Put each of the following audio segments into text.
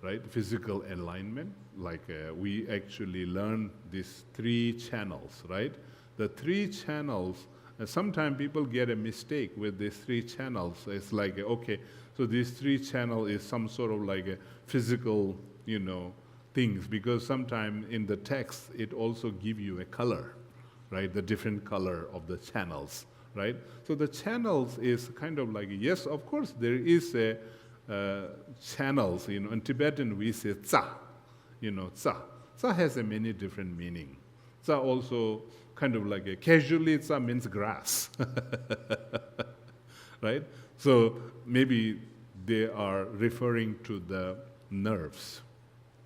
right? Physical alignment, like we actually learn these 3 channels, right? The 3 channels, sometimes people get a mistake with these 3 channels. It's like, okay, so these 3 channel is some sort of like a physical, things, because sometimes in the text, it also give you a color, right? The different color of the channels, right? So the channels is kind of like, yes, of course, there is a channels, in Tibetan we say tsa, tsa. Tsa has a many different meaning. Tsa also kind of like casually tsa means grass, right? So maybe they are referring to the nerves.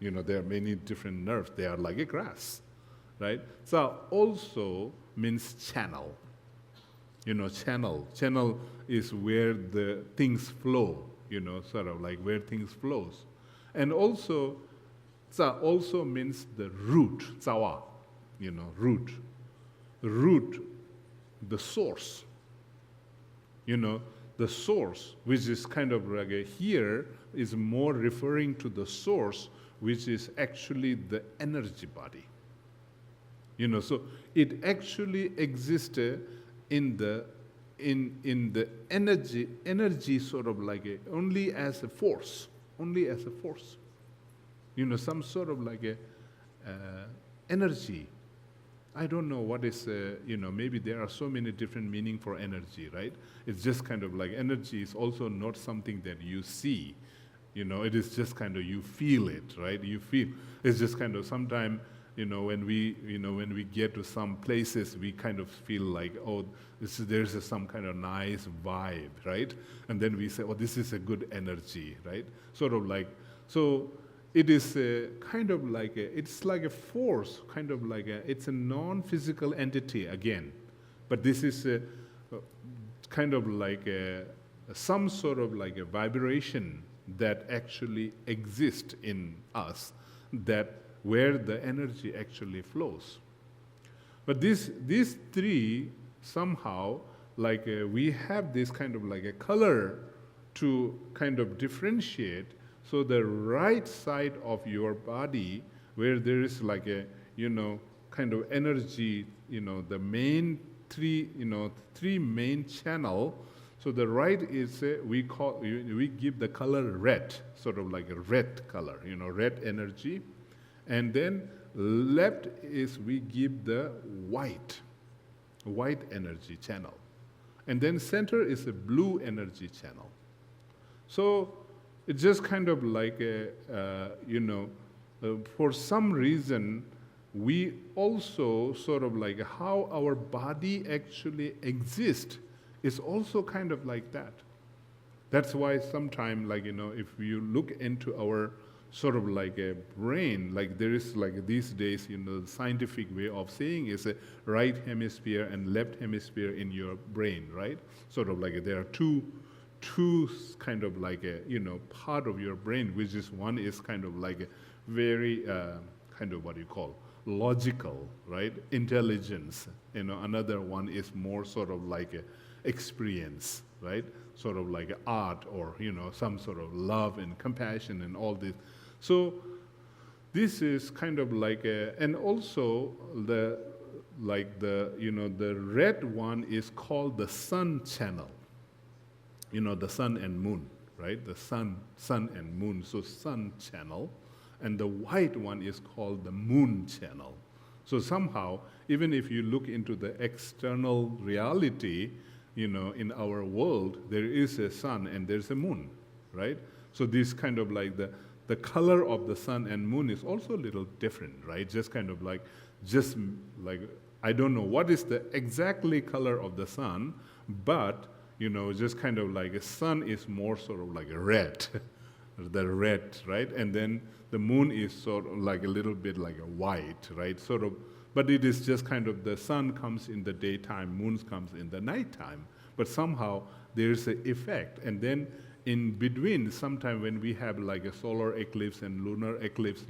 There are many different nerves. They are like a grass, right? Tsa also means channel. Channel. Channel is where the things flow, sort of like where things flows. And also, tsa also means the root, tsawa, root. Root, the source. The source, which is kind of like here, is more referring to the source, which is actually the energy body. So it actually exists in the energy sort of like only as a force, some sort of like a energy. I don't know what is, maybe there are so many different meaning for energy, right? It's just kind of like energy is also not something that you see. It is just kind of, you feel it, right? You feel, it's just kind of sometime, when we get to some places, we kind of feel like, oh, there's some kind of nice vibe, right? And then we say, oh, this is a good energy, right? Sort of like, so it is kind of like, it's like a force, kind of like, it's a non-physical entity again. But this is kind of like some sort of like a vibration that actually exists in us, that where the energy actually flows. But these 3 somehow, like we have this kind of like a color to kind of differentiate. So the right side of your body, where there is like a, kind of energy, the main 3 main channel. So the right is, we give the color red, sort of like a red color, red energy. And then left is we give the white energy channel. And then center is a blue energy channel. So it's just kind of like, for some reason, we also sort of like how our body actually exists is also kind of like that. That's why sometimes, like, if you look into our sort of like a brain, like there is like these days, the scientific way of saying is a right hemisphere and left hemisphere in your brain, right? Sort of like there are two kind of like a, part of your brain, which is one is kind of like a very kind of what you call logical, right? Intelligence. Another one is more sort of like a experience, right? Sort of like art or, some sort of love and compassion and all this. So this is kind of like and also the red one is called the sun channel. The sun and moon, right? The sun and moon, so sun channel. And the white one is called the moon channel. So somehow, even if you look into the external reality, in our world, there is a sun and there's a moon, right? So this kind of like the color of the sun and moon is also a little different, right? Just kind of like, I don't know what is the exactly color of the sun, but, just kind of like a sun is more sort of like a red, the red, right? And then the moon is sort of like a little bit like a white, right? Sort of, but it is just kind of the sun comes in the daytime, moon comes in the nighttime. But somehow there's an effect. And then in between, sometime when we have like a solar eclipse and lunar eclipse,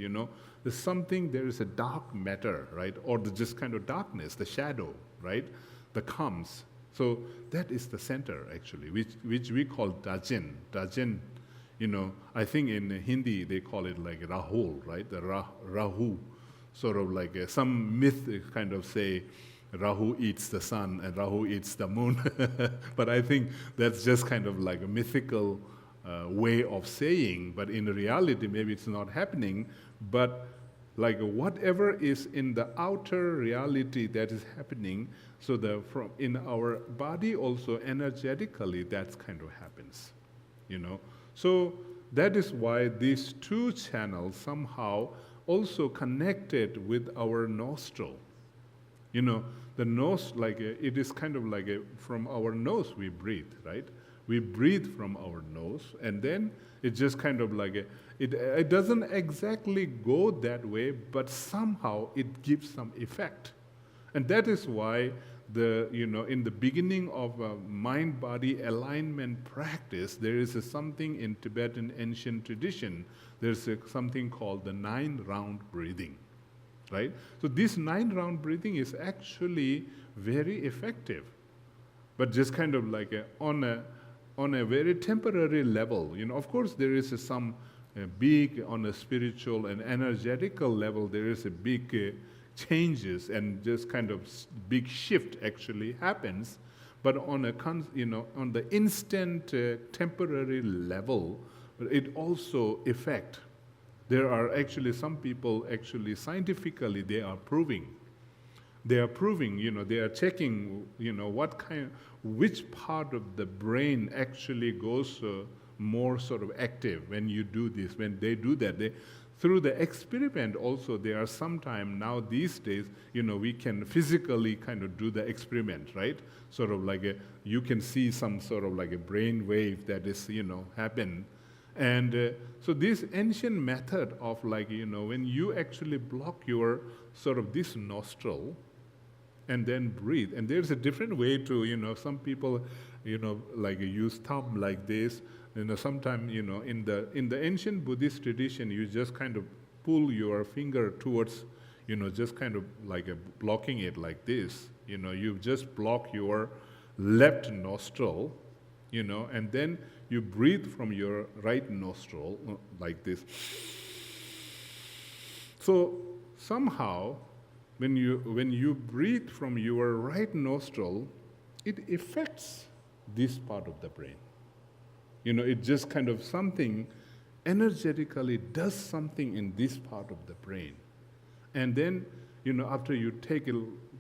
there's something, there is a dark matter, right? Or just kind of darkness, the shadow, right? That comes. So that is the center, actually, which we call Dajin. Dajin, I think in Hindi they call it like Rahul, right? The Rahu, sort of like some myth kind of say Rahu eats the sun and Rahu eats the moon. But I think that's just kind of like a mythical way of saying, but in reality maybe it's not happening, but like whatever is in the outer reality that is happening, so from in our body also energetically that's kind of happens, So that is why these two channels somehow also connected with our nostril. The nose, like it is kind of like from our nose we breathe, right? We breathe from our nose, and then it just kind of like it doesn't exactly go that way, but somehow it gives some effect. And that is why in the beginning of mind-body alignment practice, there is something in Tibetan ancient tradition. There's something called the 9-round breathing, right? So this 9-round breathing is actually very effective, but just kind of like on a very temporary level. Of course, there is some big, on a spiritual and energetical level, there is a big changes and just kind of big shift actually happens. But on on the instant temporary level, it also affect. There are actually some people actually scientifically they are proving, they are checking, which part of the brain actually goes more sort of active when you do this, when they do that. Through the experiment also, there are sometime now these days, we can physically kind of do the experiment, right? Sort of like you can see some sort of like a brain wave that is, happen. And so this ancient method of like, when you actually block your sort of this nostril and then breathe, and there's a different way to, some people, like use thumb like this, sometimes, in the ancient Buddhist tradition, you just kind of pull your finger towards, just kind of like blocking it like this. You just block your left nostril, and then you breathe from your right nostril like this. So somehow, when you breathe from your right nostril, it affects this part of the brain. It just kind of something energetically does something in this part of the brain. And then, after you take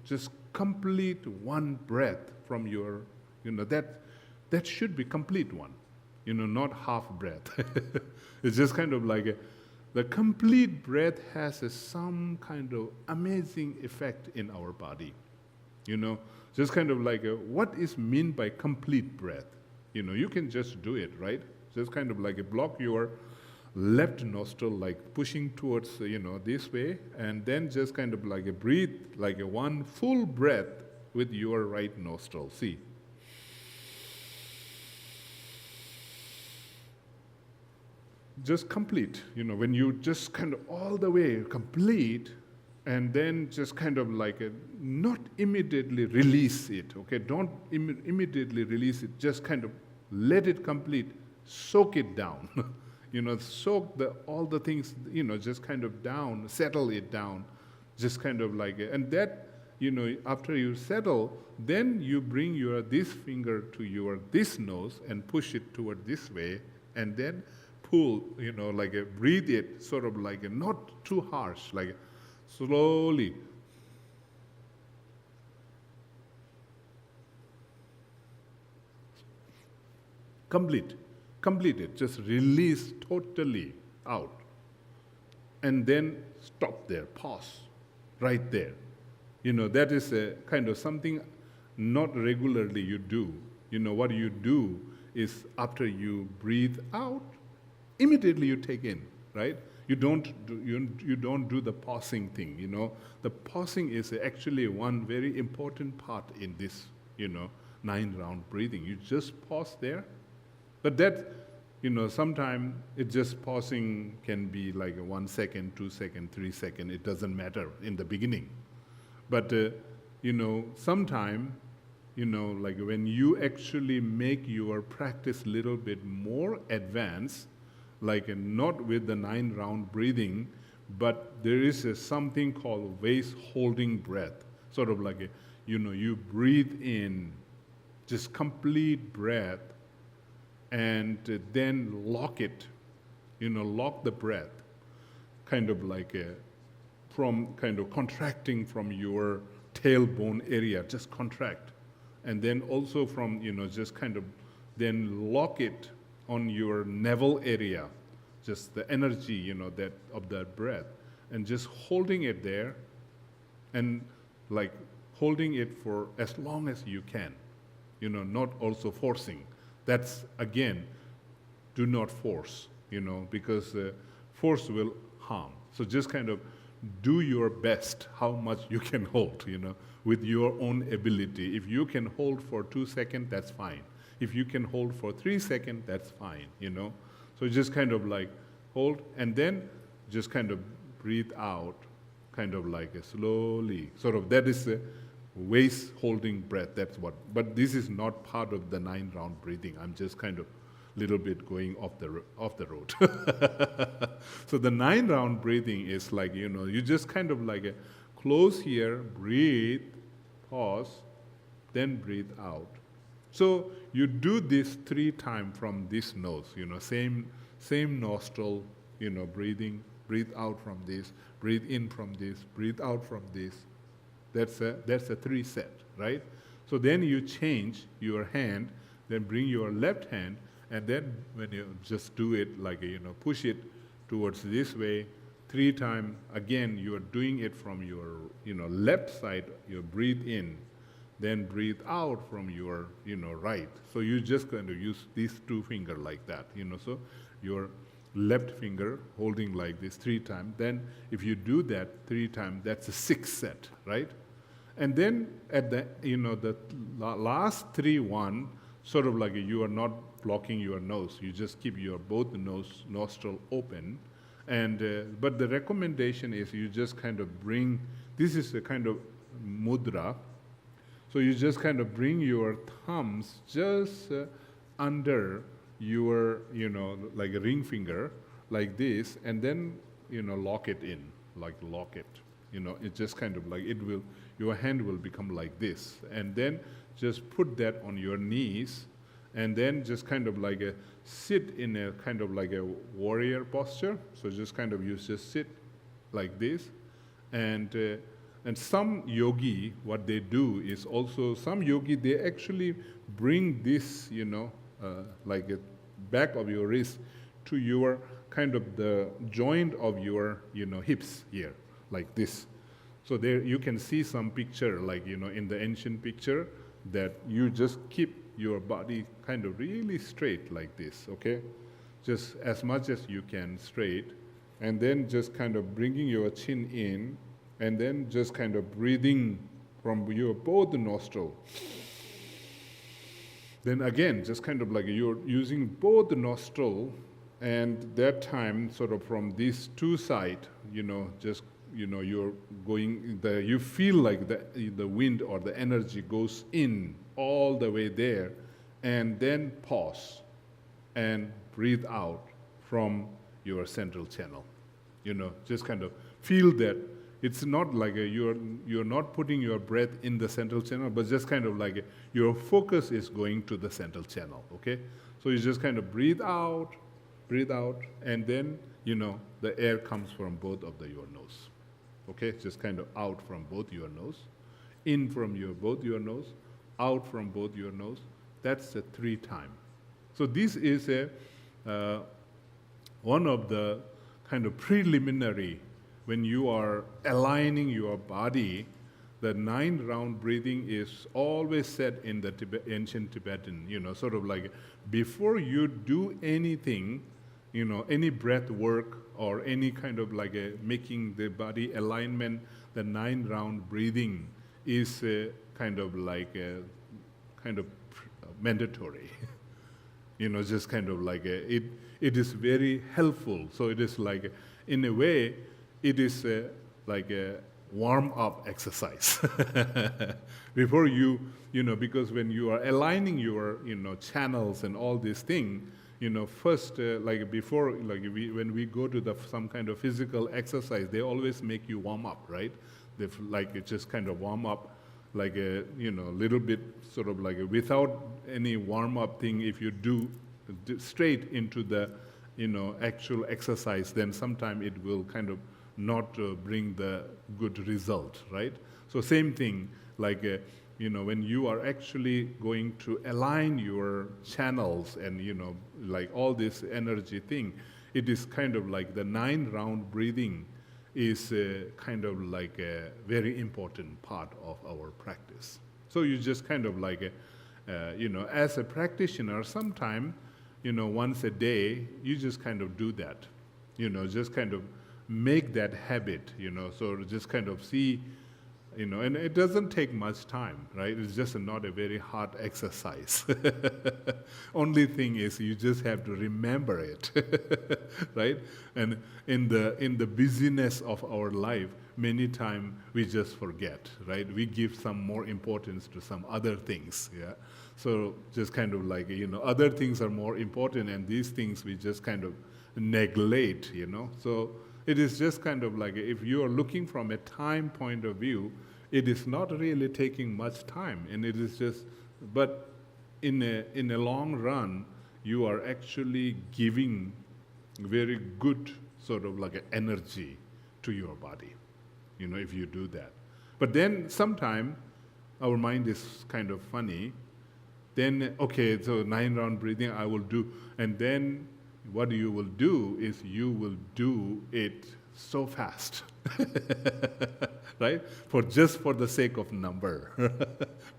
just complete one breath from your, that should be complete one, not half breath. It's just kind of like the complete breath has some kind of amazing effect in our body. Just kind of like what is meant by complete breath? You can just do it, right? Just kind of like block your left nostril, like pushing towards, this way, and then just kind of like breathe like one full breath with your right nostril. See. Just complete, when you just kind of all the way complete, and then just kind of like not immediately release it, okay? Don't immediately release it, just kind of let it complete, soak it down, soak all the things, just kind of down, settle it down, just kind of like, and that, after you settle, then you bring this finger to this nose and push it toward this way, and then pull, like breathe it, sort of like not too harsh, like slowly. Complete it, just release totally out. And then stop there, pause, right there. That is a kind of something not regularly you do. What you do is after you breathe out, immediately you take in, right? You don't do the pausing thing, The pausing is actually one very important part in this, 9-round breathing. You just pause there. But that, sometimes it just pausing can be like 1 second, 2 seconds, 3 seconds. It doesn't matter in the beginning. But, sometime, like when you actually make your practice a little bit more advanced, like not with the 9-round breathing, but there is something called vase holding breath, sort of like you breathe in, just complete breath, and then lock it, lock the breath, kind of like from kind of contracting from your tailbone area, just contract, and then also from just kind of then lock it on your navel area, just the energy that of that breath, and just holding it there, and like holding it for as long as you can, not also forcing. That's again, do not force, because force will harm. So just kind of do your best how much you can hold, with your own ability. If you can hold for 2 seconds, that's fine. If you can hold for 3 seconds, that's fine, So just kind of like hold, and then just kind of breathe out, kind of like slowly. Sort of that is a waist holding breath, that's what. But this is not part of the 9-round breathing. I'm just kind of little bit going off the road. So the 9-round breathing is like, you just kind of like close here, breathe, pause, then breathe out. So you do this 3 times from this nose, same nostril, breathing, breathe out from this, breathe in from this, breathe out from this. That's a 3 set, right? So then you change your hand, then bring your left hand, and then when you just do it like, push it towards this way 3 times, again, you are doing it from your, left side, you breathe in, then breathe out from your, right. So you just going to use these 2 fingers like that, so your left finger holding like this 3 times. Then if you do that 3 times, that's a 6 set, right? And then at the, the last 3 one, sort of like you are not blocking your nose. You just keep your both nostril open. And but the recommendation is you just kind of bring, this is a kind of mudra. So you just kind of bring your thumbs just under your, like a ring finger, like this, and then, lock it in, like lock it. It just kind of like, your hand will become like this. And then just put that on your knees, and then just kind of like sit in a kind of like a warrior posture. So just kind of you just sit like this. And some yogi, what they do is also, some yogi, they actually bring this, like a back of your wrist to your kind of the joint of your, hips here, like this. So there you can see some picture, like, in the ancient picture, that you just keep your body kind of really straight like this, okay? Just as much as you can straight, and then just kind of bringing your chin in, and then just kind of breathing from your both nostril. Then again, just kind of like you're using both the nostril, and that time sort of from these 2 sides, just you're going, you feel like the wind or the energy goes in all the way there, and then pause and breathe out from your central channel. Just kind of feel that it's not like you're not putting your breath in the central channel, but just kind of like your focus is going to the central channel, okay? So you just kind of breathe out, and then, the air comes from both of your nose. Okay, just kind of out from both your nose, in from both your nose, out from both your nose. That's the 3 times. So this is one of the kind of preliminary, when you are aligning your body, the 9-round breathing is always said in the ancient Tibetan, sort of like before you do anything, any breath work or any kind of like making the body alignment, the 9-round breathing is kind of like mandatory. Just kind of like it is very helpful. So it is like, in a way, it is like a warm-up exercise. Before you, because when you are aligning your, channels and all these things, first, like before, like when we go to some kind of physical exercise, they always make you warm up, right? Like it just kind of warm up, like a little bit, sort of like without any warm up thing. If you do straight into the actual exercise, then sometime it will kind of not bring the good result, right? So same thing, like when you are actually going to align your channels and like all this energy thing, it is kind of like the 9-round breathing is kind of like a very important part of our practice. So you just kind of like as a practitioner, sometime once a day, you just kind of do that, just kind of make that habit, so just kind of see, and it doesn't take much time, right? It's just not a very hard exercise. Only thing is you just have to remember it, right? And in the busyness of our life, many times we just forget, right? We give some more importance to some other things, yeah? So just kind of like, other things are more important, and these things we just kind of neglect, So it is just kind of like, if you are looking from a time point of view, it is not really taking much time, and it is just, but in a long run, you are actually giving very good sort of like energy to your body, if you do that. But then sometime our mind is kind of funny. Then, okay, so 9-round breathing I will do, and then what you will do is you will do it so fast, right? Just for the sake of number,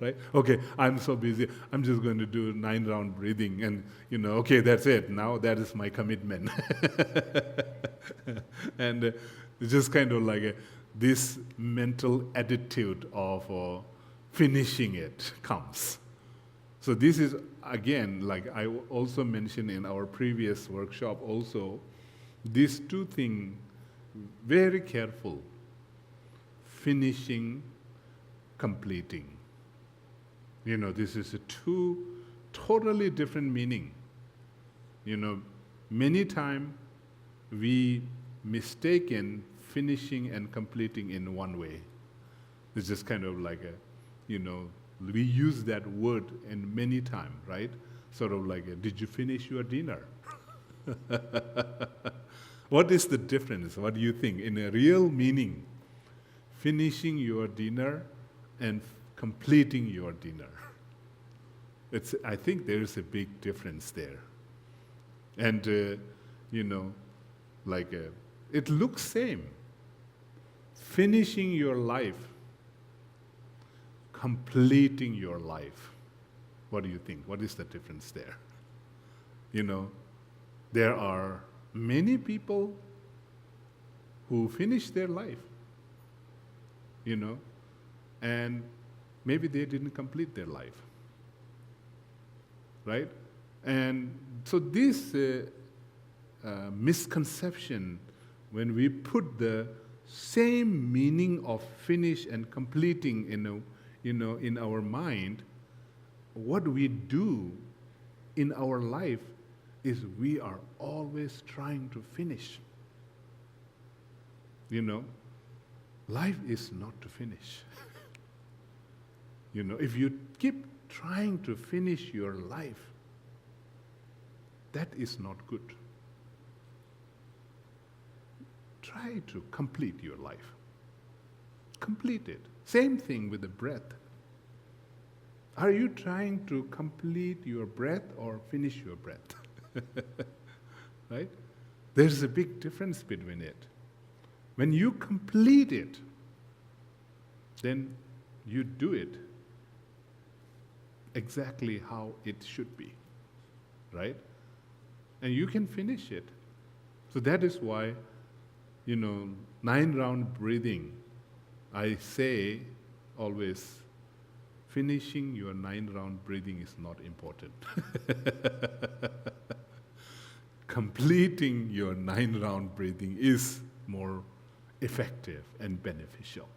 right? Okay, I'm so busy, I'm just going to do 9-round breathing, and okay, that's it. Now that is my commitment. And it's just kind of like this mental attitude of finishing it comes. So this is, again, like I also mentioned in our previous workshop also, these two things, very careful, finishing, completing. This is a two totally different meaning. Many times we mistaken finishing and completing in one way. It's just kind of like we use that word in many times, right? Sort of like, did you finish your dinner? What is the difference? What do you think? In a real meaning, finishing your dinner and completing your dinner. I think there is a big difference there. And, it looks same. Finishing your life, completing your life. What do you think? What is the difference there? There are many people who finish their life, and maybe they didn't complete their life, right? And so this misconception, when we put the same meaning of finish and completing in our mind, what we do in our life is we are always trying to finish. Life is not to finish. If you keep trying to finish your life, that is not good. Try to complete your life. Complete it. Same thing with the breath. Are you trying to complete your breath or finish your breath? Right? There's a big difference between it. When you complete it, then you do it exactly how it should be, right? And you can finish it. So that is why, 9-round breathing, I say always, finishing your 9-round breathing is not important. Completing your 9-round breathing is more effective and beneficial.